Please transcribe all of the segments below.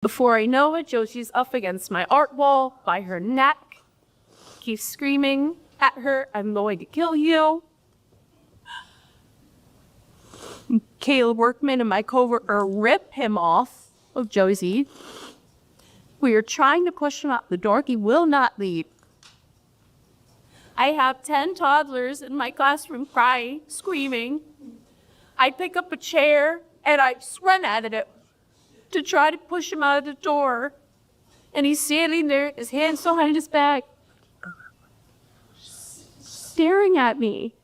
Before I know it, Josie's up against my art wall by her neck. Keeps screaming at her, "I'm going to kill you." Caleb Workman and my coworker rip him off of Josie. We are trying to push him out the door. He will not leave. I have 10 toddlers in my classroom crying, screaming. I pick up a chair and I just run at it to try to push him out of the door. And he's standing there, his hands behind his back, staring at me.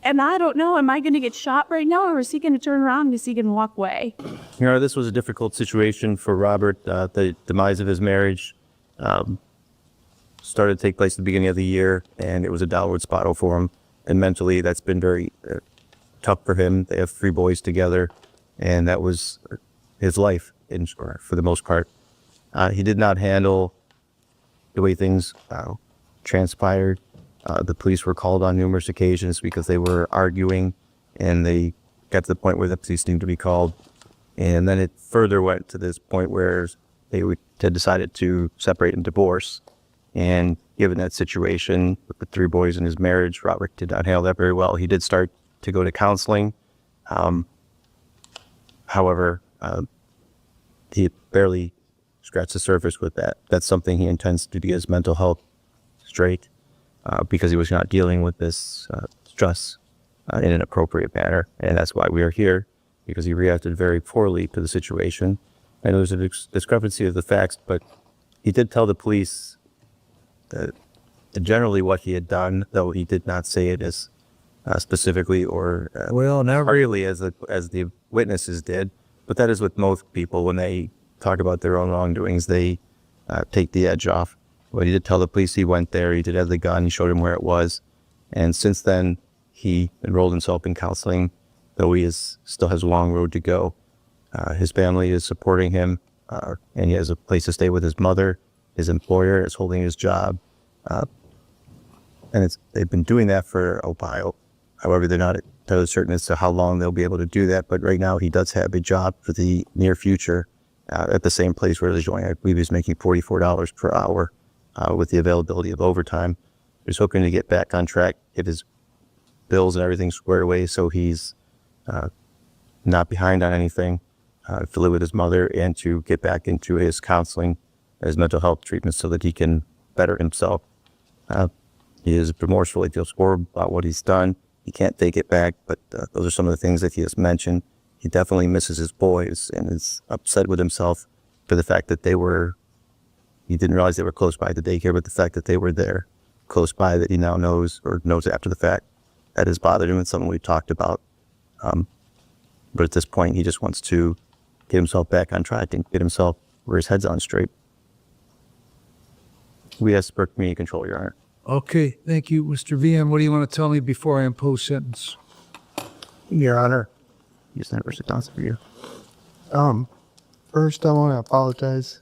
And I don't know, am I going to get shot right now, or is he going to turn around and is he going to walk away? This was a difficult situation for Robert. The demise of his marriage started to take place at the beginning of the year, and it was a downward spiral for him. And mentally, that's been very tough for him. They have 3 boys together, and that was his life for the most part. He did not handle the way things transpired. The police were called on numerous occasions because they were arguing, and they got to the point where the police needed to be called. And then it further went to this point where they had decided to separate and divorce. And given that situation with the 3 boys in his marriage, Robert did not handle that very well. He did start to go to counseling. However, he barely scratched the surface with that. That's something he intends to do, his mental health straight. Because he was not dealing with this stress in an appropriate manner. And that's why we are here, because he reacted very poorly to the situation. I know there's a discrepancy of the facts, but he did tell the police generally what he had done, though he did not say it as specifically or really as the witnesses did. But that is with most people. When they talk about their own wrongdoings, they take the edge off. But he did tell the police he went there, he did have the gun, he showed him where it was. And since then, he enrolled himself in counseling, though he still has a long road to go. His family is supporting him, and he has a place to stay with his mother. His employer is holding his job. And they've been doing that for a while. However, they're not entirely certain as to how long they'll be able to do that. But right now, he does have a job for the near future at the same place where he's joining. I believe he's making $44 per hour. With the availability of overtime. He's hoping to get back on track, get his bills and everything squared away so he's not behind on anything, to live with his mother, and to get back into his counseling, his mental health treatment, so that he can better himself. He is remorseful, he feels horrible about what he's done. He can't take it back, but those are some of the things that he has mentioned. He definitely misses his boys and is upset with himself for the fact that he didn't realize they were close by the daycare, but the fact that they were there close by, that he now knows, or knows after the fact, that has bothered him. It's something we talked about. But at this point, he just wants to get himself back on track and get himself where his head's on straight. We ask for community control, Your Honor. Okay, thank you. Mr. VM, what do you want to tell me before I impose sentence? Your Honor. Yes, that versus counsel for you. First, I want to apologize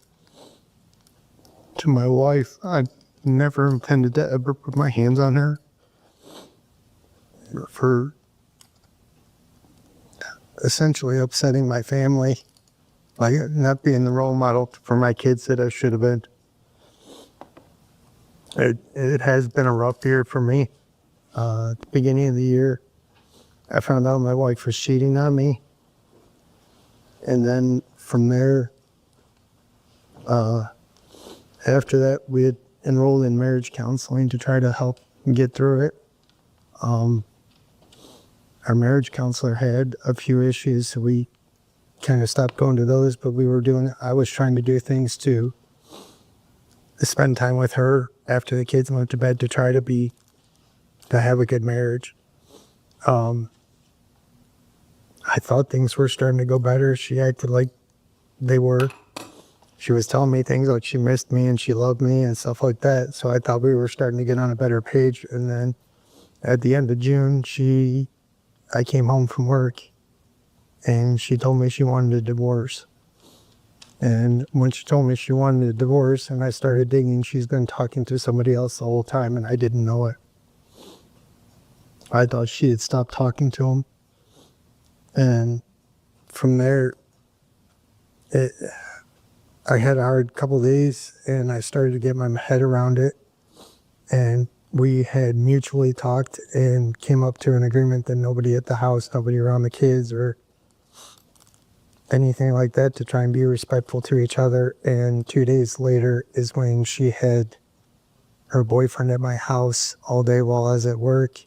to my wife. I never intended to ever put my hands on her for essentially upsetting my family by not being the role model for my kids that I should have been. It has been a rough year for me. At the beginning of the year, I found out my wife was cheating on me. And then from there, after that, we had enrolled in marriage counseling to try to help get through it. Our marriage counselor had a few issues, so we kind of stopped going to those, but I was trying to do things to spend time with her after the kids went to bed to try to have a good marriage. I thought things were starting to go better. She acted like they were. She was telling me things like she missed me and she loved me and stuff like that. So I thought we were starting to get on a better page. And then at the end of June, I came home from work and she told me she wanted a divorce. And when she told me she wanted a divorce and I started digging, she's been talking to somebody else the whole time and I didn't know it. I thought she had stopped talking to him. And from there, I had a hard couple days, and I started to get my head around it. And we had mutually talked and came up to an agreement that nobody at the house, nobody around the kids or anything like that, to try and be respectful to each other. And 2 days later is when she had her boyfriend at my house all day while I was at work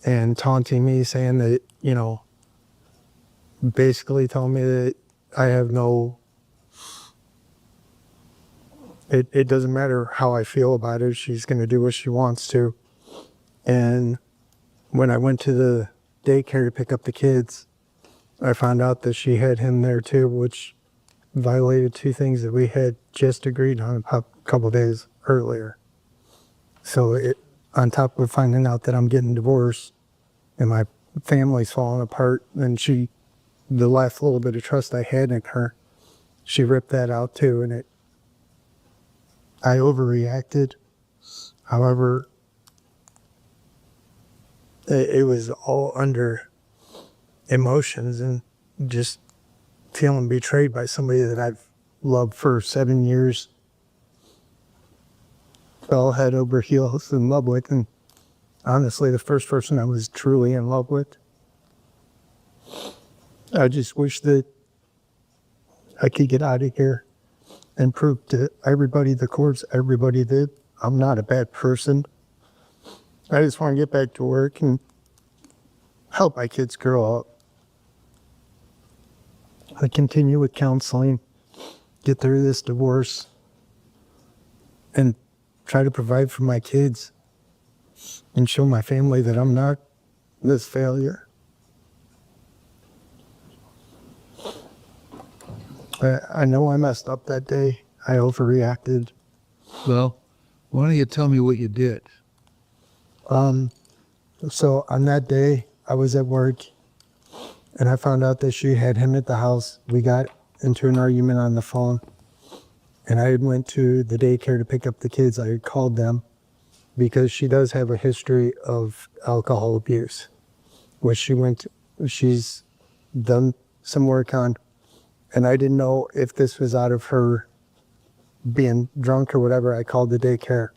and taunting me, saying that, basically telling me that I have no, it doesn't matter how I feel about it. She's going to do what she wants to. And when I went to the daycare to pick up the kids, I found out that she had him there too, which violated two things that we had just agreed on a couple days earlier. So on top of finding out that I'm getting divorced and my family's falling apart, and the last little bit of trust I had in her, she ripped that out too. And I overreacted. However, it was all under emotions and just feeling betrayed by somebody that I've loved for 7 years, fell head over heels in love with, and honestly, the first person I was truly in love with. I just wish that I could get out of here and prove to everybody, the courts, everybody, that I'm not a bad person. I just want to get back to work and help my kids grow up. I continue with counseling, get through this divorce, and try to provide for my kids and show my family that I'm not this failure. I know I messed up that day. I overreacted. Well, why don't you tell me what you did? So on that day, I was at work and I found out that she had him at the house. We got into an argument on the phone, and I went to the daycare to pick up the kids. I had called them because she does have a history of alcohol abuse, which she's done some work on. And I didn't know if this was out of her being drunk or whatever. I called the daycare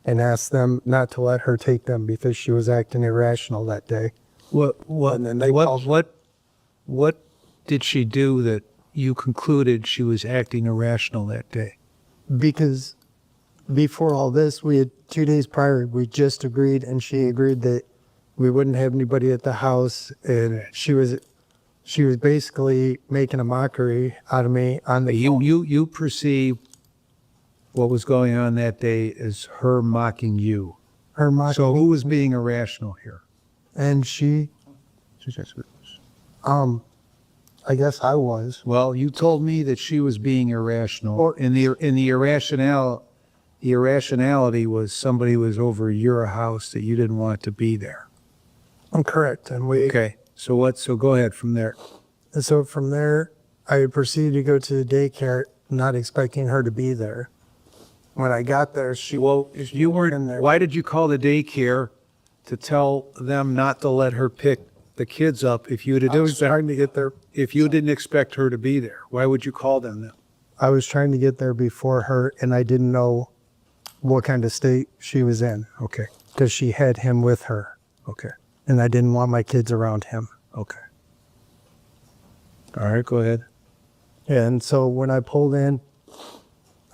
and asked them not to let her take them because she was acting irrational that day. And then they called. What did she do that you concluded she was acting irrational that day? Because before all this, we had 2 days prior, we just agreed, and she agreed that we wouldn't have anybody at the house, and she was basically making a mockery out of me on the phone. You perceive what was going on that day as her mocking you. Her mocking. So who was being irrational here? And I guess I was. Well, you told me that she was being irrational, and the irrationality was somebody was over your house that you didn't want to be there. I'm correct. And Okay. So go ahead from there. And so from there, I proceeded to go to the daycare, not expecting her to be there. When I got there, You weren't in there. Why did you call the daycare to tell them not to let her pick the kids up if you I was trying to get there. if you didn't expect her to be there? Why would you call them then? I was trying to get there before her, and I didn't know what kind of state she was in Okay. because she had him with her, Okay. and I didn't want my kids around him. Okay. All right, go ahead. And so when I pulled in,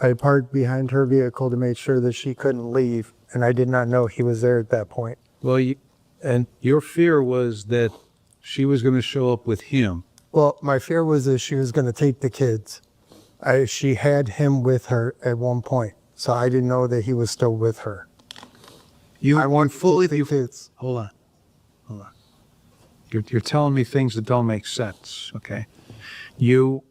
I parked behind her vehicle to make sure that she couldn't leave, and I did not know he was there at that point. Well, and your fear was that she was going to show up with him. Well, my fear was that she was going to take the kids. She had him with her at one point, so I didn't know that he was still with her. I want fully the kids. Hold on. You're telling me things that don't make sense. Okay. You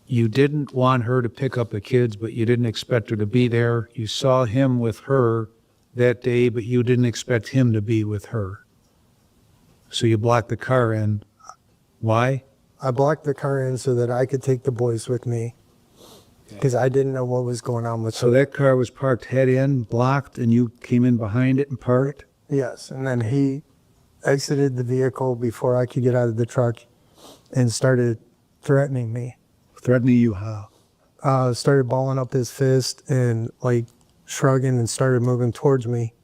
didn't want her to pick up the kids, but you didn't expect her to be there. You saw him with her that day, but you didn't expect him to be with her. So you blocked the car in. Why? I blocked the car in so that I could take the boys with me because I didn't know what was going on with So that car was parked head in, blocked, and you came in behind it and parked? Yes, and then he exited the vehicle before I could get out of the truck and started threatening me. Threatening you how? Started balling up his fist and like shrugging and started moving towards me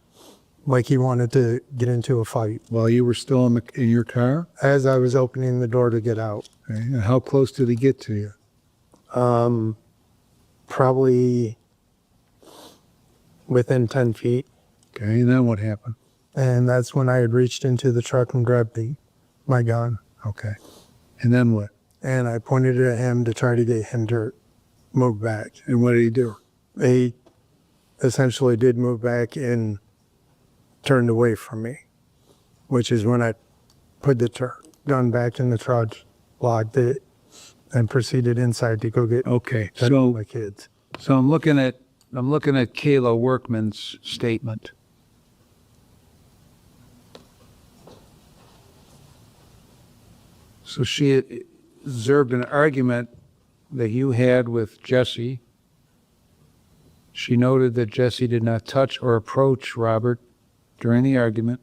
like he wanted to get into a fight. While you were still in your car? As I was opening the door to get out. Okay. And how close did he get to you? Probably within 10 feet. Okay, and then what happened? And that's when I had reached into the truck and grabbed my gun. Okay. And then what? And I pointed it at him to try to get him to move back. And what did he do? He essentially did move back and turned away from me, which is when I put the gun back in the truck, locked it, and proceeded inside to go get my kids. So I'm looking at Kayla Workman's statement. So she observed an argument that you had with Jesse. She noted that Jesse did not touch or approach Robert during the argument.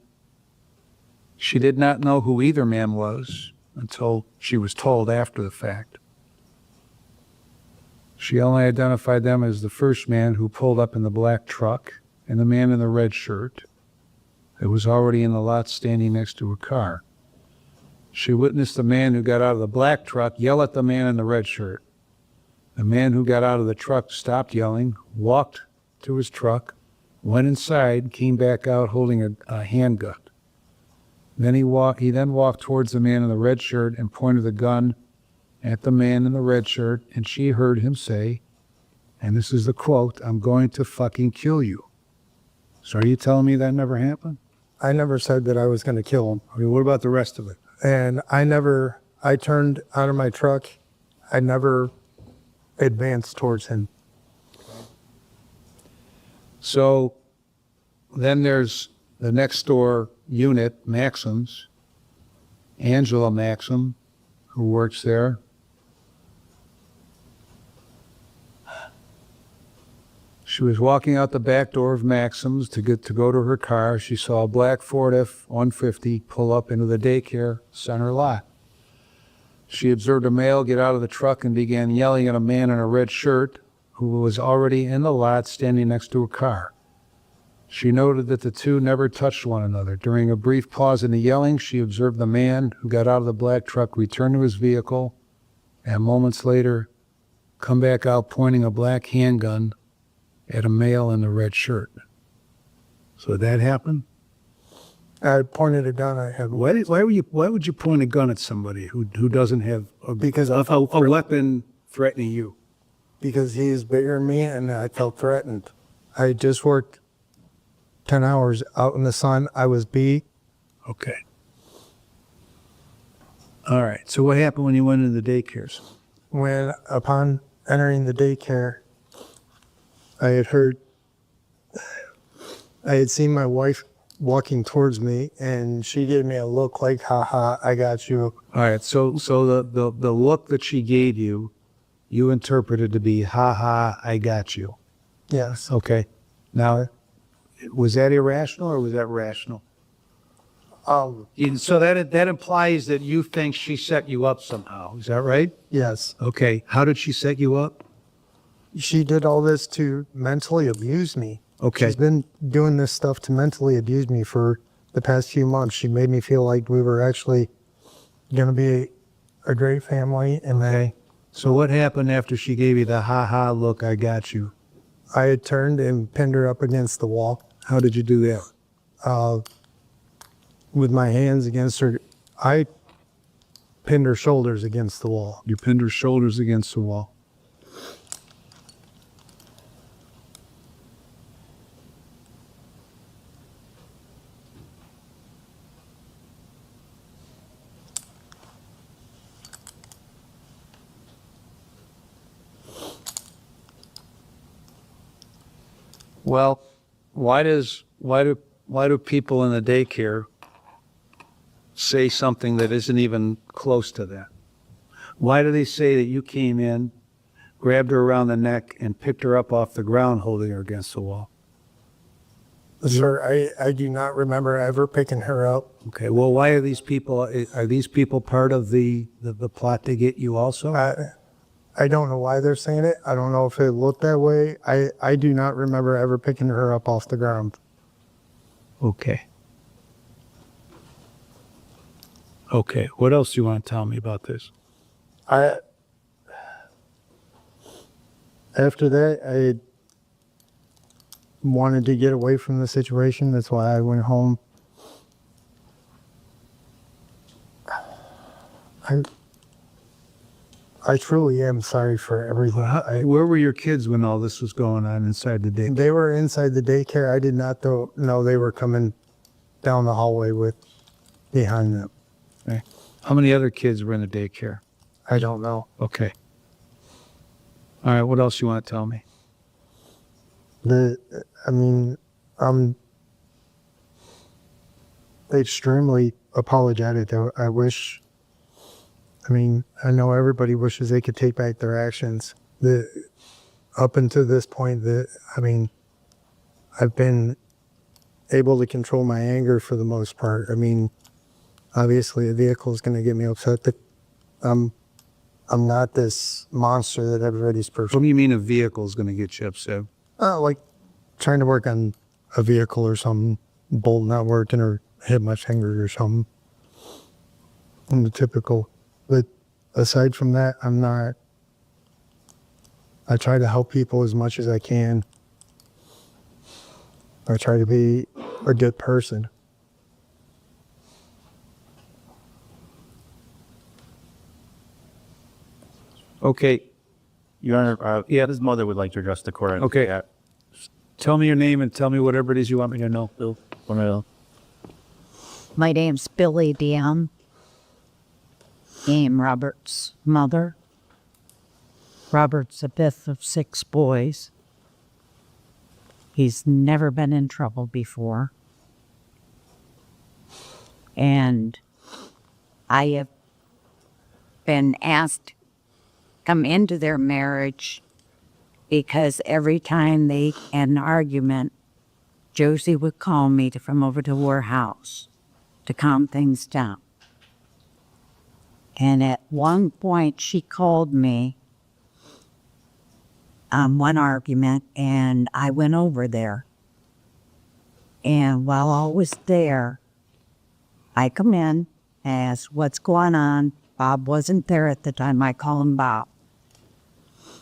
She did not know who either man was until she was told after the fact. She only identified them as the first man who pulled up in the black truck and the man in the red shirt that was already in the lot standing next to her car. She witnessed the man who got out of the black truck yell at the man in the red shirt. The man who got out of the truck stopped yelling, walked to his truck, went inside, came back out holding a handgun. Then he then walked towards the man in the red shirt and pointed the gun at the man in the red shirt, and she heard him say, and this is the quote, "I'm going to fucking kill you." So are you telling me that never happened? I never said that I was going to kill him. I mean, what about the rest of it? And I turned out of my truck. I never advanced towards him. So then there's the next door unit, Maxim's, Angela Maxim, who works there. She was walking out the back door of Maxim's to go to her car. She saw a black Ford F-150 pull up into the daycare center lot. She observed a male get out of the truck and began yelling at a man in a red shirt who was already in the lot standing next to a car. She noted that the two never touched one another. During a brief pause in the yelling, she observed the man who got out of the black truck return to his vehicle and moments later come back out pointing a black handgun at a male in the red shirt. So that happened? I pointed a gun at him. Why would you point a gun at somebody who doesn't have a weapon threatening you? Because he is bigger than me and I felt threatened. I just worked 10 hours out in the sun. I was beat. Okay. All right. So what happened when you went into the daycares? When upon entering the daycare, I had seen my wife walking towards me and she gave me a look like, haha, I got you. All right. So the look that she gave you, you interpreted to be, haha, I got you. Yes. Okay. Now, was that irrational or was that rational? So that implies that you think she set you up somehow. Is that right? Yes. Okay. How did she set you up? She did all this to mentally abuse me. Okay. She's been doing this stuff to mentally abuse me for the past few months. She made me feel like we were actually going to be a great family. And then So what happened after she gave you the ha-ha look, I got you? I had turned and pinned her up against the wall. How did you do that? With my hands against her. I pinned her shoulders against the wall. You pinned her shoulders against the wall. Well, why do people in the daycare say something that isn't even close to that? Why do they say that you came in, grabbed her around the neck, and picked her up off the ground holding her against the wall? Sir, I do not remember ever picking her up. Okay, well, why are these people part of the plot to get you also? I don't know why they're saying it. I don't know if it looked that way. I do not remember ever picking her up off the ground. Okay. Okay, what else do you want to tell me about this? After that, I wanted to get away from the situation. That's why I went home. I truly am sorry for everything. Where were your kids when all this was going on inside the day? They were inside the daycare. I did not know they were coming down the hallway with behind them. Okay. How many other kids were in the daycare? I don't know. Okay. All right, what else you want to tell me? I'm extremely apologetic. I know everybody wishes they could take back their actions. Up until this point, I've been able to control my anger for the most part. Obviously a vehicle is going to get me upset, but I'm not this monster that everybody's What perceiving. do you mean a vehicle is going to get you upset? Like trying to work on a vehicle or something, bolt not working or hit my finger or something. And the typical. But aside from that, I try to help people as much as I can. I try to be a good person. Okay, Your Honor, yeah, his mother would like to address the court. okay. Tell me your name and tell me whatever it is you want me to know. My name's Billy Dion. I'm Robert's mother. Robert's the fifth of 6 boys. He's never been in trouble before. And I have been asked to come into their marriage because every time they had an argument, Josie would call me to come over to her house to calm things down. And at one point, she called me on one argument, and I went over there. And while I was there, I come in, asked what's going on. Bob wasn't there at the time. I call him Bob.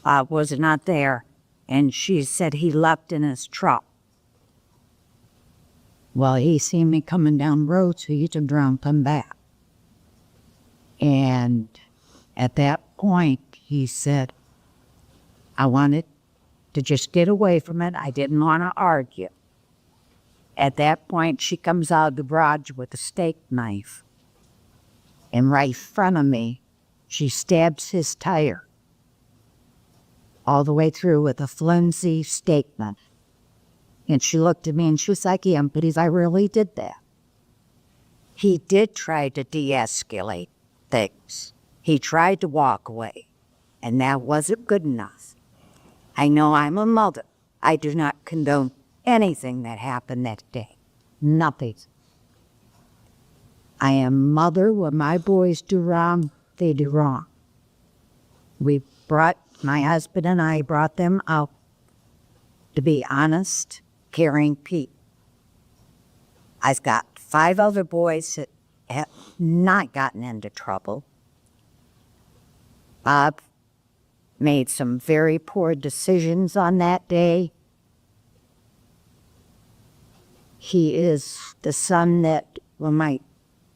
Bob was not there, and she said he left in his truck. Well, he seen me coming down the road, so he turned around, come back. And at that point, he said, I wanted to just get away from it. I didn't want to argue. At that point, she comes out of the garage with a steak knife. And right in front of me, she stabs his tire all the way through with a flimsy steak knife. And she looked at me and she was like, yeah, but I really did that. He did try to de-escalate things. He tried to walk away, and that wasn't good enough. I know I'm a mother. I do not condone anything that happened that day. Nothing. I am mother. When my boys do wrong, they do wrong. My husband and I brought them out to be honest, caring people. I've got 5 other boys that have not gotten into trouble. Bob made some very poor decisions on that day. He is the son that, when my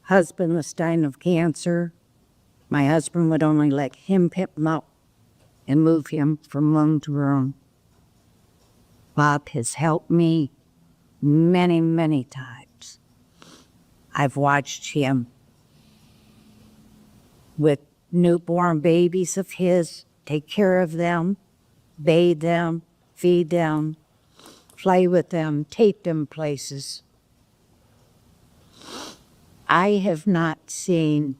husband was dying of cancer, my husband would only let him pick him up and move him from room to room. Bob has helped me many, many times. I've watched him with newborn babies of his, take care of them, bathe them, feed them, play with them, take them places. I have not seen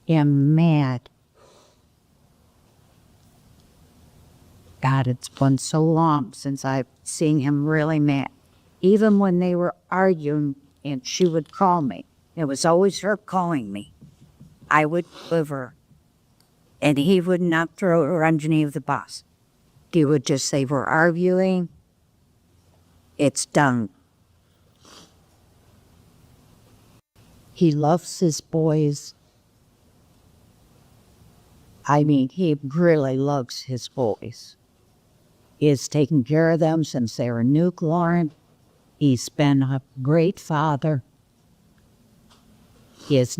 him mad. God, it's been so long since I've seen him really mad. even when they were arguing and she would call me, it was always her calling me, I would deliver. And he would not throw her underneath the bus. He would just say, we're arguing, it's done. He loves his boys. I mean, he really loves his boys. He has taken care of them since they were newborn. He's been a great father. He has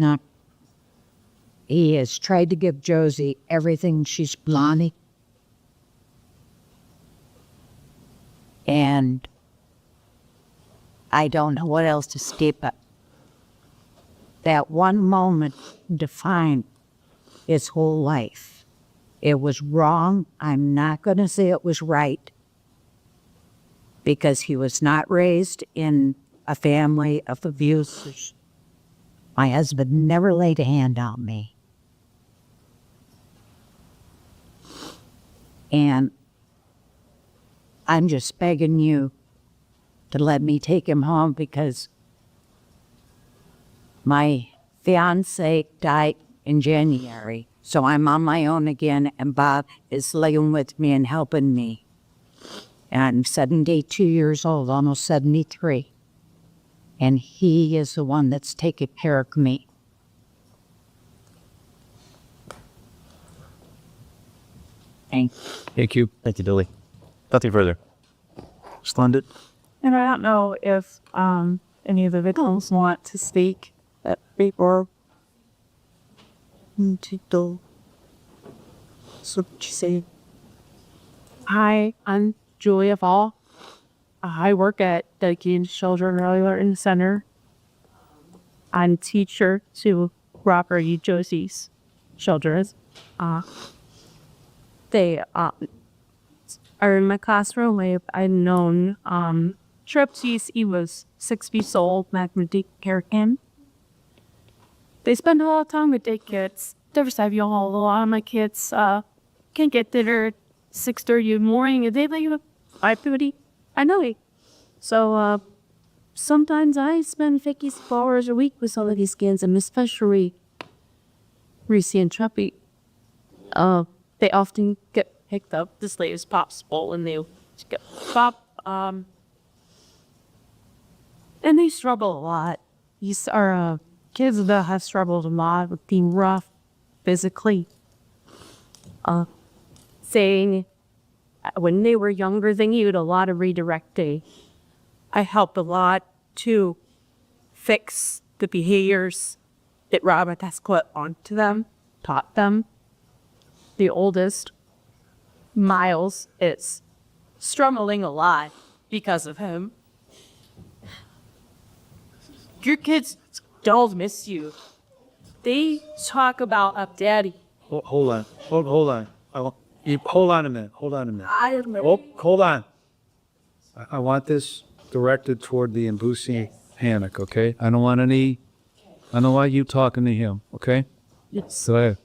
tried to give Josie everything she's wanted. And I don't know what else to say, but that one moment defined his whole life. It was wrong. I'm not going to say it was right, because he was not raised in a family of abuse. My husband never laid a hand on me. And I'm just begging you to let me take him home, because my fiance died in January. So I'm on my own again, and Bob is living with me and helping me. And I'm 72 years old, almost 73. And he is the one that's taking care of me. Thank you. Thank you. Thank you, Dilly. Nothing further. Splendid. And I don't know if any of the victims want to speak before. So what you say? Hi, I'm Julia Fall. I work at Dedicated Children Early Learning Center. I'm teacher to Robert E. Josie's children. They are in my classroom. I've known Tripsies. He was 6 weeks old, back from daycare camp. They spend a lot of time with their kids. A lot of my kids can get dinner at 6:30 in the morning, and they leave at 5:30. I know it. So sometimes I spend 54 hours a week with some of these kids, and especially Reese and Truppy. They often get picked up. This lady's popsicle, and they get pop. And they struggle a lot. These are kids that have struggled a lot with being rough physically. Saying when they were younger, they needed a lot of redirecting. I helped a lot to fix the behaviors that Robert has put onto them, taught them. The oldest, Miles, is struggling a lot because of him. Your kids don't miss you. They talk about daddy. Hold on. Hold on. Hold on a minute. Hold on a minute. Hold on. I want this directed toward the Mbusi Hannock, okay? I don't want you talking to him, okay? Yes. Go ahead.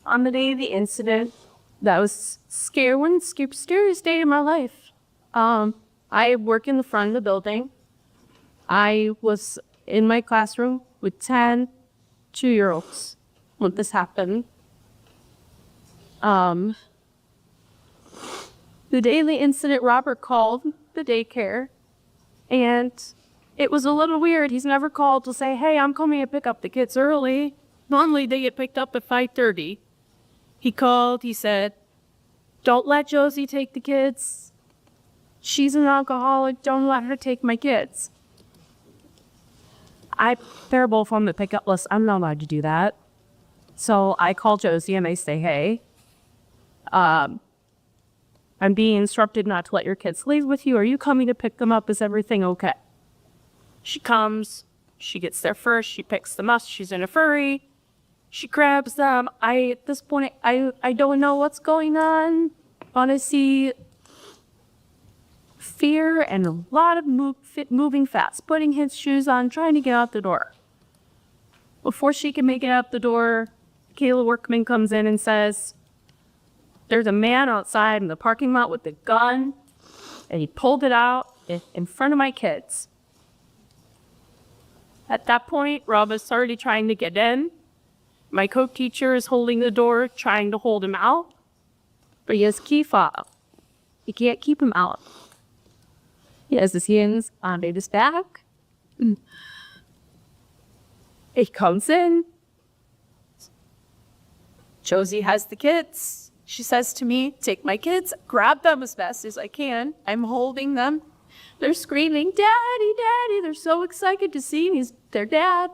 On the day of the incident, that was scariest day of my life. I work in the front of the building. I was in my classroom with 10 2-year-olds when this happened. The day of the incident, Robert called the daycare, and it was a little weird. He's never called to say, hey, I'm coming to pick up the kids early. Normally they get picked up at 5:30. He called, he said, don't let Josie take the kids. She's an alcoholic, don't let her take my kids. They're both on the pickup list. I'm not allowed to do that. So I call Josie and I say, hey, I'm being instructed not to let your kids leave with you. Are you coming to pick them up? Is everything okay? She comes, she gets there first, she picks them up, she's in a hurry, she grabs them. At this point, I don't know what's going on. Honestly, fear and a lot of moving fast, putting his shoes on, trying to get out the door. Before she can make it out the door, Kayla Workman comes in and says, there's a man outside in the parking lot with a gun, and he pulled it out, in front of my kids. At that point, Rob is already trying to get in. My co-teacher is holding the door, trying to hold him out, but he has a key fob. You can't keep him out. He has his hands on his back. He comes in. Josie has the kids. She says to me, take my kids, grab them as fast as I can. I'm holding them. They're screaming, Daddy, Daddy. They're so excited to see me, their dad.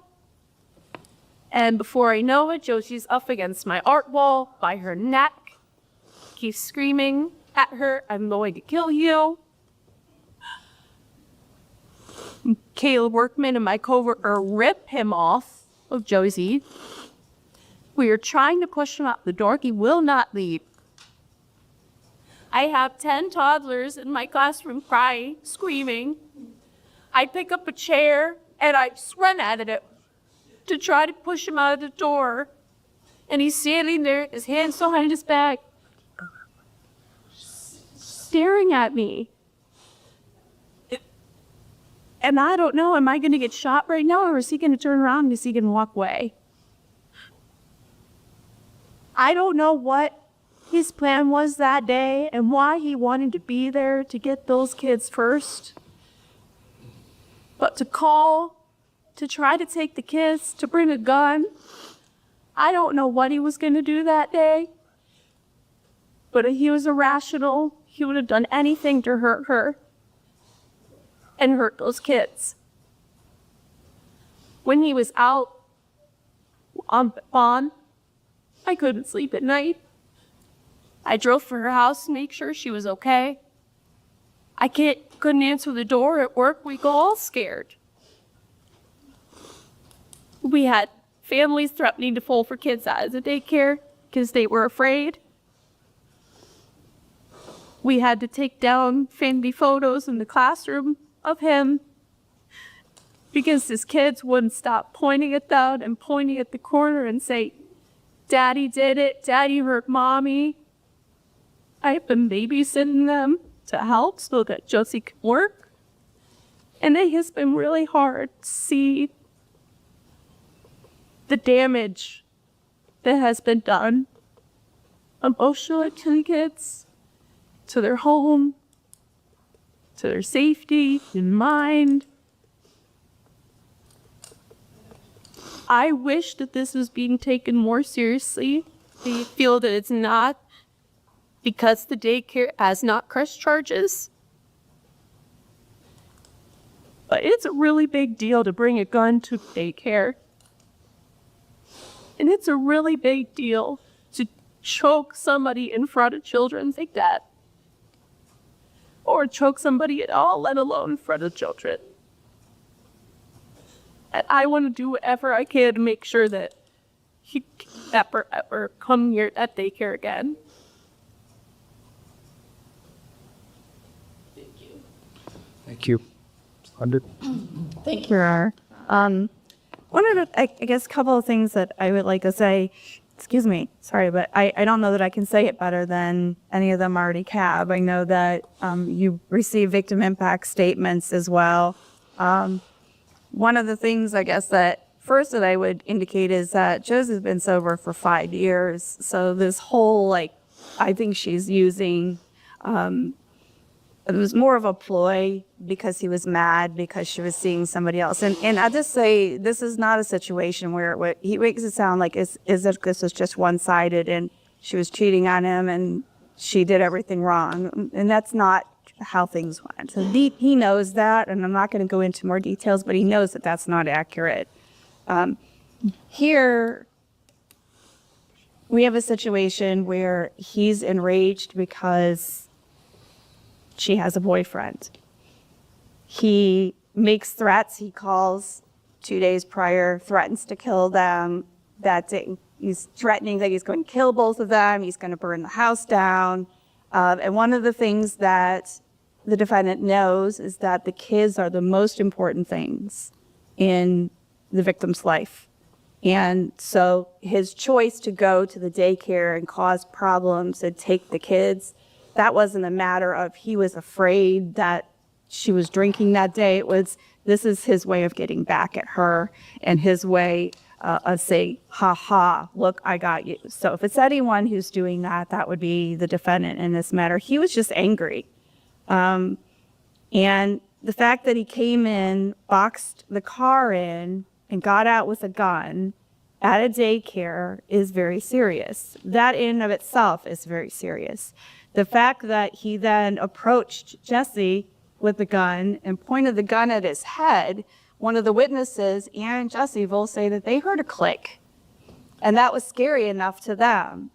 And before I know it, Josie's up against my art wall by her neck. Keeps screaming at her, I'm going to kill you. Caleb Workman and my coworker rip him off of Josie. We are trying to push him out the door. He will not leave. I have 10 toddlers in my classroom crying, screaming. I pick up a chair and I just run at it to try to push him out of the door. And he's standing there, his hands behind his back, staring at me. And I don't know, am I going to get shot right now, or is he going to turn around and is he going to walk away? I don't know what his plan was that day and why he wanted to be there to get those kids first. But to call, to try to take the kids, to bring a gun, I don't know what he was going to do that day. But if he was irrational, he would have done anything to hurt her and hurt those kids. When he was out on bond, I couldn't sleep at night. I drove for her house to make sure she was okay. I couldn't answer the door at work. We go all scared. We had families threatening to pull for kids out of the daycare because they were afraid. We had to take down family photos in the classroom of him because his kids wouldn't stop pointing at them and pointing at the corner and say, Daddy did it, Daddy hurt Mommy. I have been babysitting them to help so that Josie could work. And it has been really hard to see the damage that has been done emotionally to the kids, to their home, to their safety and mind. I wish that this was being taken more seriously. I feel that it's not, because the daycare has not pressed charges. But it's a really big deal to bring a gun to daycare. And it's a really big deal to choke somebody in front of children like that. Or choke somebody at all, let alone in front of children. And I want to do whatever I can to make sure that he can ever come near that daycare again. Thank you. Under. Thank you, Rar. One of the, I guess, couple of things that I would like to say, excuse me, sorry, but I don't know that I can say it better than any of them already have. I know that you receive victim impact statements as well. One of the things, I guess, that first that I would indicate is that Josie's been sober for 5 years. So this whole, I think she's using, it was more of a ploy because he was mad because she was seeing somebody else. And I just say, this is not a situation where he makes it sound like as if this was just one-sided and she was cheating on him and she did everything wrong. And that's not how things went. So he knows that, and I'm not going to go into more details, but he knows that that's not accurate. Here, we have a situation where he's enraged because she has a boyfriend. He makes threats. He calls 2 days prior, threatens to kill them that day. He's threatening that he's going to kill both of them. He's going to burn the house down. And one of the things that the defendant knows is that the kids are the most important things in the victim's life. And so his choice to go to the daycare and cause problems and take the kids, that wasn't a matter of he was afraid that she was drinking that day. This is his way of getting back at her, and his way of saying, ha ha, look, I got you. So if it's anyone who's doing that, that would be the defendant in this matter. He was just angry. And the fact that he came in, boxed the car in, and got out with a gun at a daycare is very serious. That in and of itself is very serious. The fact that he then approached Jesse with the gun and pointed the gun at his head, one of the witnesses and Jesse both say that they heard a click. And that was scary enough to them.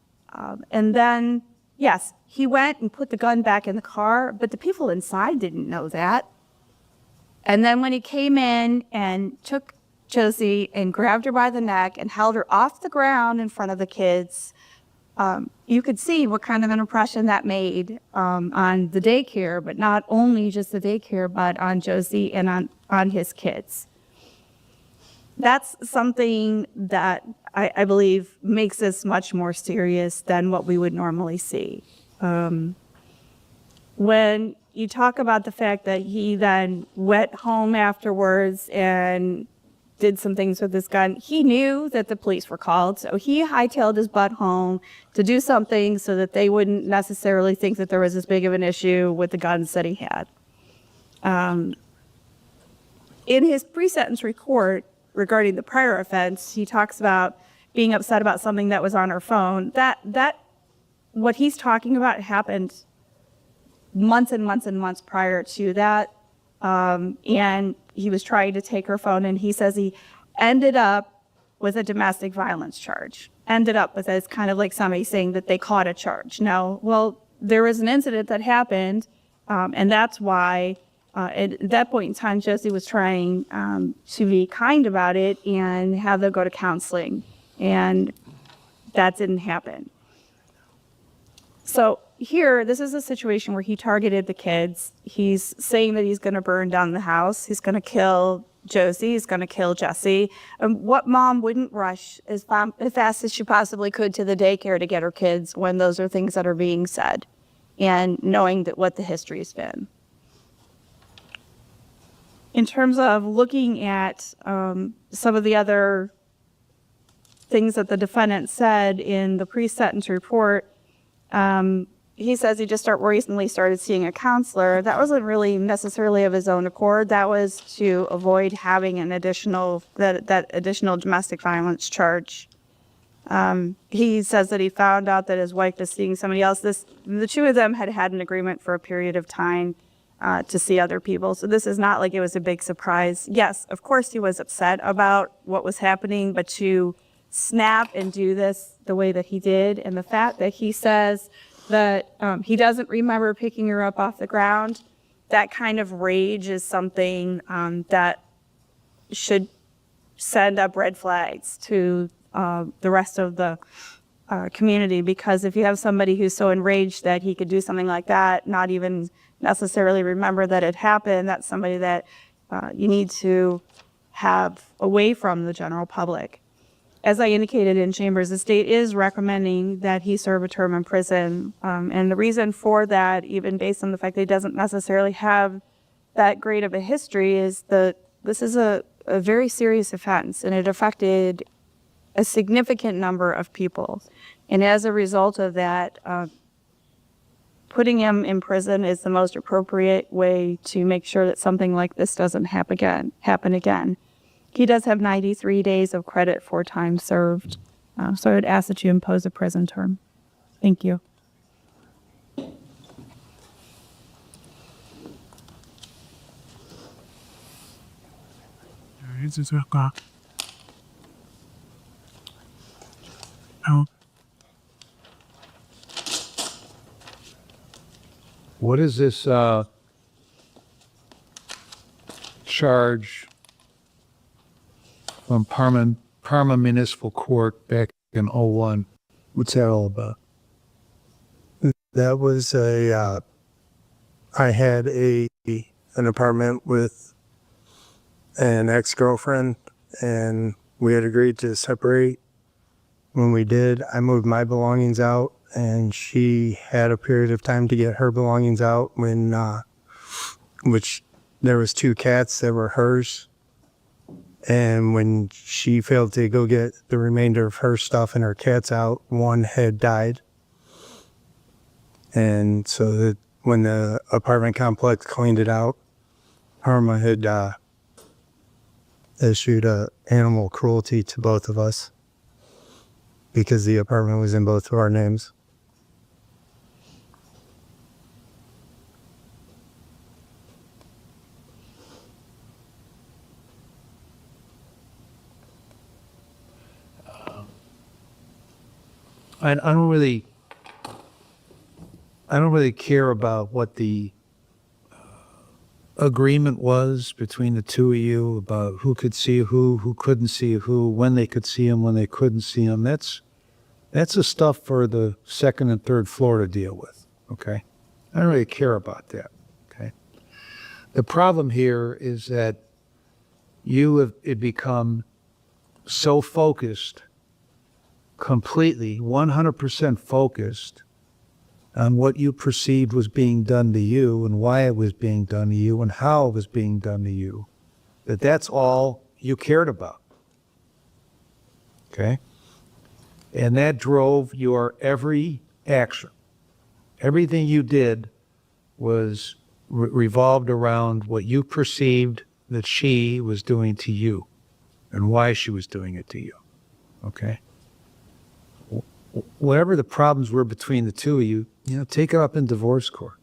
And then, yes, he went and put the gun back in the car, but the people inside didn't know that. And then when he came in and took Josie and grabbed her by the neck and held her off the ground in front of the kids, you could see what kind of an impression that made on the daycare, but not only just the daycare, but on Josie and on his kids. That's something that I believe makes this much more serious than what we would normally see. When you talk about the fact that he then went home afterwards and did some things with his gun, he knew that the police were called, so he hightailed his butt home to do something so that they wouldn't necessarily think that there was as big of an issue with the guns that he had. In his pre-sentence report regarding the prior offense, he talks about being upset about something that was on her phone. That what he's talking about happened months and months and months prior to that. And he was trying to take her phone, and he says he ended up with a domestic violence charge. Ended up with it's kind of like somebody saying that they caught a charge. No, well, there was an incident that happened, and that's why at that point in time, Josie was trying to be kind about it and have them go to counseling, and that didn't happen. So here, this is a situation where he targeted the kids. He's saying that he's going to burn down the house. He's going to kill Josie. He's going to kill Jesse. What mom wouldn't rush as fast as she possibly could to the daycare to get her kids when those are things that are being said, and knowing that what the history has been? In terms of looking at some of the other things that the defendant said in the pre-sentence report, he says he just recently started seeing a counselor. That wasn't really necessarily of his own accord. That was to avoid having an additional domestic violence charge. He says that he found out that his wife was seeing somebody else. The two of them had an agreement for a period of time to see other people. So this is not like it was a big surprise. Yes, of course he was upset about what was happening, but to snap and do this the way that he did, and the fact that he says that he doesn't remember picking her up off the ground, that kind of rage is something that should send up red flags to the rest of the community, because if you have somebody who's so enraged that he could do something like that, not even necessarily remember that it happened, that's somebody that you need to have away from the general public. As I indicated in chambers, the state is recommending that he serve a term in prison. And the reason for that, even based on the fact that he doesn't necessarily have that great of a history, is that this is a very serious offense, and it affected a significant number of people. And as a result of that, putting him in prison is the most appropriate way to make sure that something like this doesn't happen again. He does have 93 days of credit for time served. So I would ask that you impose a prison term. Thank you. What is this charge from Parma Municipal Court back in '01? What's that all about? That was I had an apartment with an ex-girlfriend, and we had agreed to separate. When we did, I moved my belongings out, and she had a period of time to get her belongings out which there was 2 cats that were hers. And when she failed to go get the remainder of her stuff and her cats out, one had died. And so that when the apartment complex cleaned it out, Harma had issued animal cruelty to both of us because the apartment was in both of our names. I don't really care about what the agreement was between the two of you about who could see who couldn't see who, when they could see him, when they couldn't see him. That's the stuff for the second and third floor to deal with, okay? I don't really care about that, okay? The problem here is that you have become so focused, completely, 100% focused on what you perceived was being done to you and why it was being done to you and how it was being done to you, that's all you cared about. Okay? And that drove your every action. Everything you did was revolved around what you perceived that she was doing to you and why she was doing it to you. Okay? Whatever the problems were between the two of you, take it up in divorce court.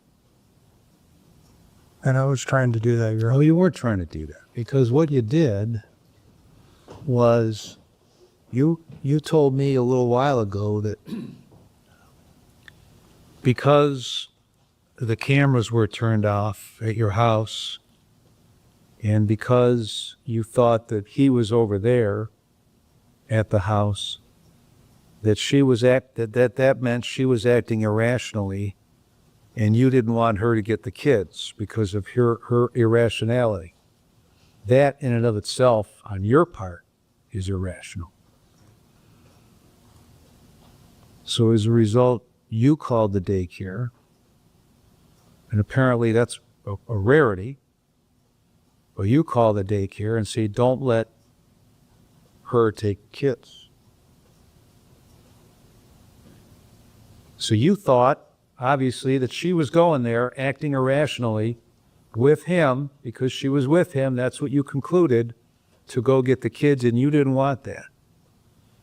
And I was trying to do that, girl. No, you weren't trying to do that. Because what you did was you told me a little while ago that because the cameras were turned off at your house and because you thought that he was over there at the house, that meant she was acting irrationally, and you didn't want her to get the kids because of her irrationality. That in and of itself, on your part, is irrational. So as a result, you called the daycare, and apparently that's a rarity, but you call the daycare and say, don't let her take kids. So you thought, obviously, that she was going there acting irrationally with him because she was with him. That's what you concluded, to go get the kids, and you didn't want that.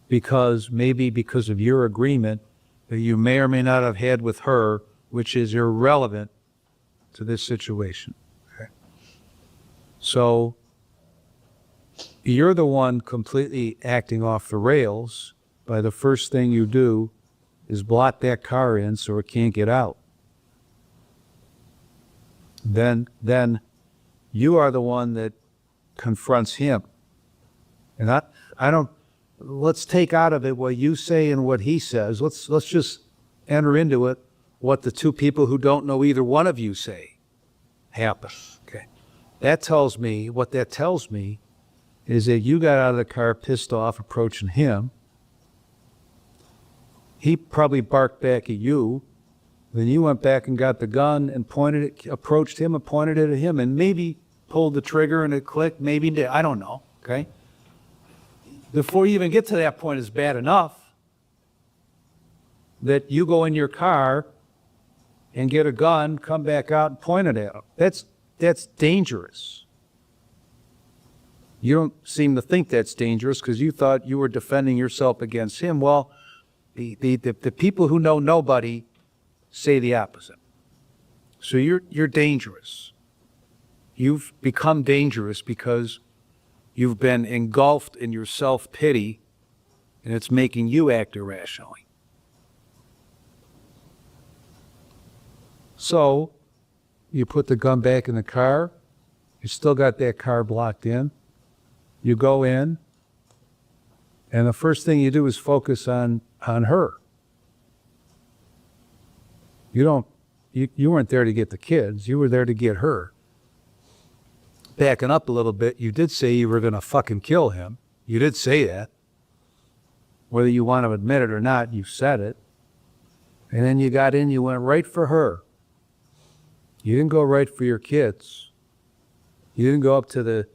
Because of your agreement that you may or may not have had with her, which is irrelevant to this situation. Okay. So you're the one completely acting off the rails by the first thing you do is block that car in so it can't get out. Then you are the one that confronts him. And I don't, let's take out of it what you say and what he says. Let's just enter into it what the two people who don't know either one of you say happen. Okay. What that tells me is that you got out of the car pissed off approaching him. He probably barked back at you. Then you went back and got the gun and approached him and pointed it at him and maybe pulled the trigger and it clicked, maybe did, I don't know, okay? Before you even get to that point is bad enough that you go in your car and get a gun, come back out and point it at him. That's dangerous. You don't seem to think that's dangerous because you thought you were defending yourself against him. Well, the people who know nobody say the opposite. So you're dangerous. You've become dangerous because you've been engulfed in your self-pity and it's making you act irrationally. So you put the gun back in the car. You still got that car blocked in. You go in and the first thing you do is focus on her. You weren't there to get the kids. You were there to get her. Backing up a little bit, you did say you were going to fucking kill him. You did say that. Whether you want to admit it or not, you said it. And then you got in, you went right for her. You didn't go right for your kids. You didn't go up to the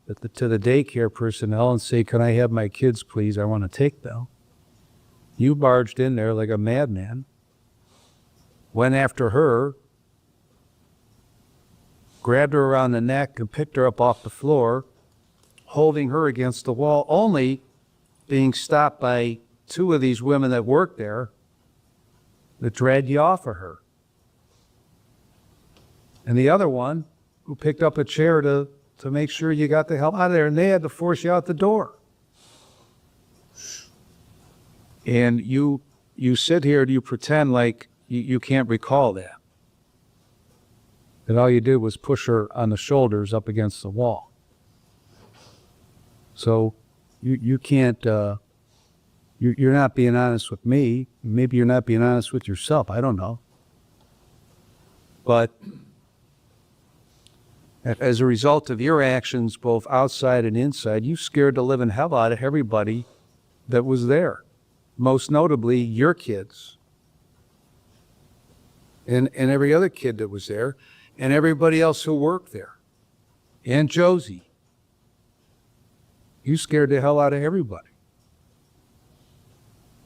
daycare personnel and say, "Can I have my kids, please? I want to take them." You barged in there like a madman, went after her, grabbed her around the neck and picked her up off the floor, holding her against the wall, only being stopped by two of these women that worked there that dragged you off of her. And the other one who picked up a chair to make sure you got the hell out of there, and they had to force you out the door. And you sit here and you pretend like you can't recall that. That all you did was push her on the shoulders up against the wall. So you can't, you're not being honest with me. Maybe you're not being honest with yourself. I don't know. But as a result of your actions, both outside and inside, you scared the living hell out of everybody that was there. Most notably, your kids. And every other kid that was there, and everybody else who worked there. And Josie. You scared the hell out of everybody.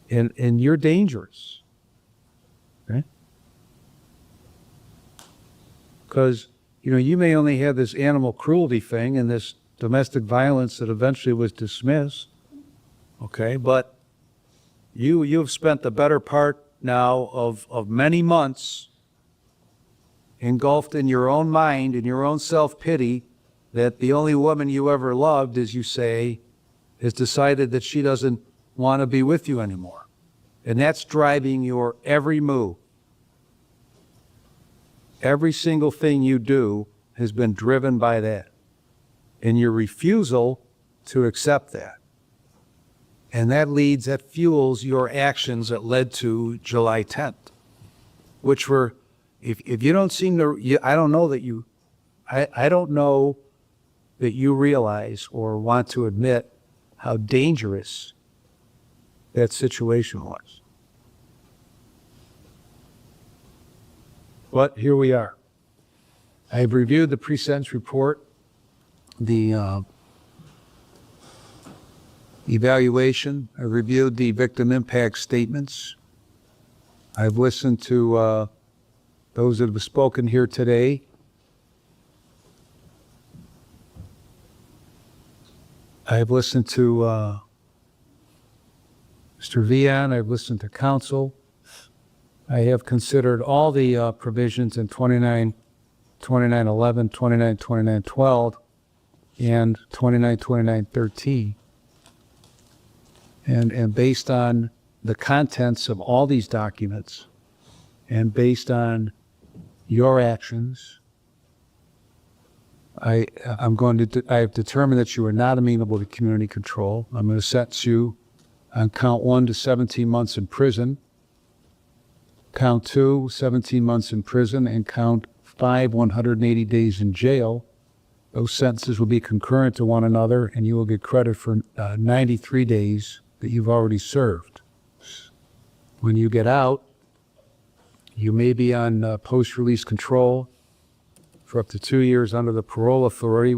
And you're dangerous. Okay? Because, you may only have this animal cruelty thing and this domestic violence that eventually was dismissed. Okay? But you've spent the better part now of many months engulfed in your own mind, in your own self-pity, that the only woman you ever loved, as you say, has decided that she doesn't want to be with you anymore. And that's driving your every move. Every single thing you do has been driven by that. And your refusal to accept that. And that fuels your actions that led to July 10th, which were, if you don't seem to, I don't know that I don't know that you realize or want to admit how dangerous that situation was. But here we are. I've reviewed the pre-sentence report, the evaluation. I reviewed the victim impact statements. I've listened to those that have spoken here today. I've listened to Mr. Vian. I've listened to counsel. I have considered all the provisions in 29, 2911, 29, 2912, and 29, 2913. And based on the contents of all these documents, and based on your actions, I have determined that you are not amenable to community control. I'm going to sentence you on count 1 to 17 months in prison, count 2, 17 months in prison, and count 5, 180 days in jail. Those sentences will be concurrent to one another, and you will get credit for 93 days that you've already served. When you get out, you may be on post-release control for up to 2 years under the parole authority.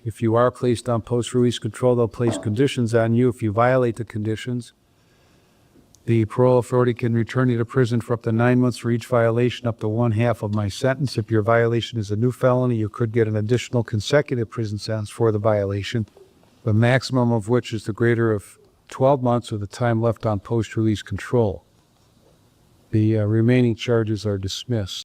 If you are placed on post-release control, they'll place conditions on you. If you violate the conditions, the parole authority can return you to prison for up to 9 months for each violation, up to 1/2 of my sentence. If your violation is a new felony, you could get an additional consecutive prison sentence for the violation, the maximum of which is the greater of 12 months of the time left on post-release control. The remaining charges are dismissed.